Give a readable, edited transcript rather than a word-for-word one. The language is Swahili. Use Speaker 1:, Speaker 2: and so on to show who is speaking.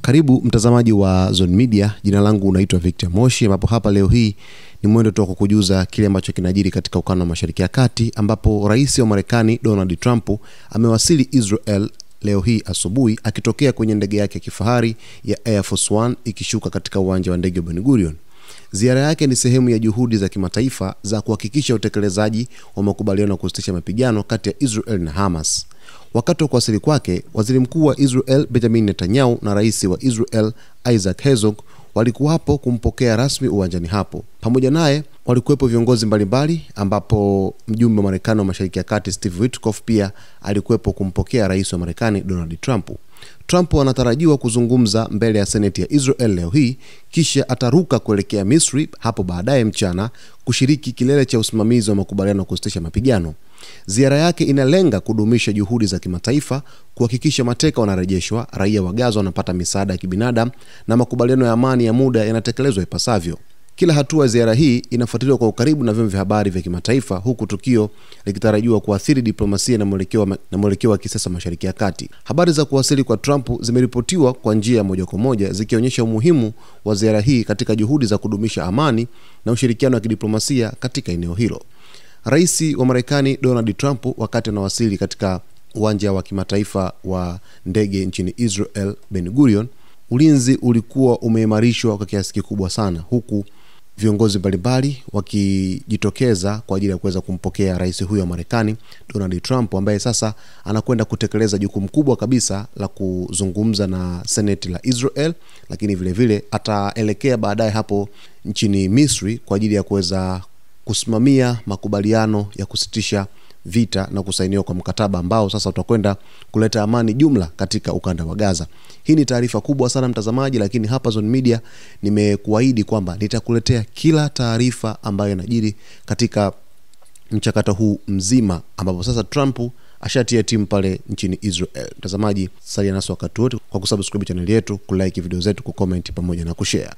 Speaker 1: Karibu mtazamaji wa Zone Media. Jina langu unaitwa Victor Moshi, ambapo hapa leo hii ni mwendo tu kukujuza kile ambacho kinajiri katika ukanda wa Mashariki ya Kati, ambapo rais wa Marekani Donald Trump amewasili Israel leo hii asubuhi akitokea kwenye ndege yake ya kifahari ya Air Force One ikishuka katika uwanja wa ndege wa Ben Gurion. Ziara yake ni sehemu ya juhudi za kimataifa za kuhakikisha utekelezaji wa makubaliano ya kusitisha mapigano kati ya Israel na Hamas. Wakati wa kuwasili kwake, waziri mkuu wa Israel Benjamin Netanyahu na rais wa Israel Isaac Herzog walikuwa hapo kumpokea rasmi uwanjani hapo. Pamoja naye walikuwepo viongozi mbalimbali, ambapo mjumbe wa Marekani wa Mashariki ya Kati Steve Witkoff pia alikuwepo kumpokea rais wa Marekani Donald Trump. Trump anatarajiwa kuzungumza mbele ya Seneti ya Israel leo hii, kisha ataruka kuelekea Misri hapo baadaye mchana kushiriki kilele cha usimamizi wa makubaliano ya kusitisha mapigano. Ziara yake inalenga kudumisha juhudi za kimataifa, kuhakikisha mateka wanarejeshwa, raia wa Gaza wanapata misaada ya kibinadamu na makubaliano ya amani ya muda yanatekelezwa ipasavyo. Kila hatua ziara hii inafuatiliwa kwa ukaribu na vyombo vya habari vya kimataifa, huku tukio likitarajiwa kuathiri diplomasia na mwelekeo wa kisiasa Mashariki ya Kati. Habari za kuwasili kwa Trump zimeripotiwa kwa njia moja kwa moja, zikionyesha umuhimu wa ziara hii katika juhudi za kudumisha amani na ushirikiano wa kidiplomasia katika eneo hilo. Rais wa Marekani Donald Trump wakati anawasili katika uwanja wa kimataifa wa ndege nchini Israel Ben Gurion, ulinzi ulikuwa umeimarishwa kwa kiasi kikubwa sana, huku viongozi mbalimbali wakijitokeza kwa ajili ya kuweza kumpokea rais huyo wa Marekani Donald Trump, ambaye sasa anakwenda kutekeleza jukumu kubwa kabisa la kuzungumza na Seneti la Israel, lakini vile vile ataelekea baadaye hapo nchini Misri kwa ajili ya kuweza kusimamia makubaliano ya kusitisha vita na kusainiwa kwa mkataba ambao sasa utakwenda kuleta amani jumla katika ukanda wa Gaza. Hii ni taarifa kubwa sana mtazamaji, lakini hapa Zone Media nimekuahidi kwamba nitakuletea kila taarifa ambayo inajiri katika mchakato huu mzima, ambapo sasa Trump ashatia timu pale nchini Israel. Mtazamaji, salia nasi wakati wote kwa kusubscribe channel yetu, kulike video zetu, kucomment pamoja na kushare.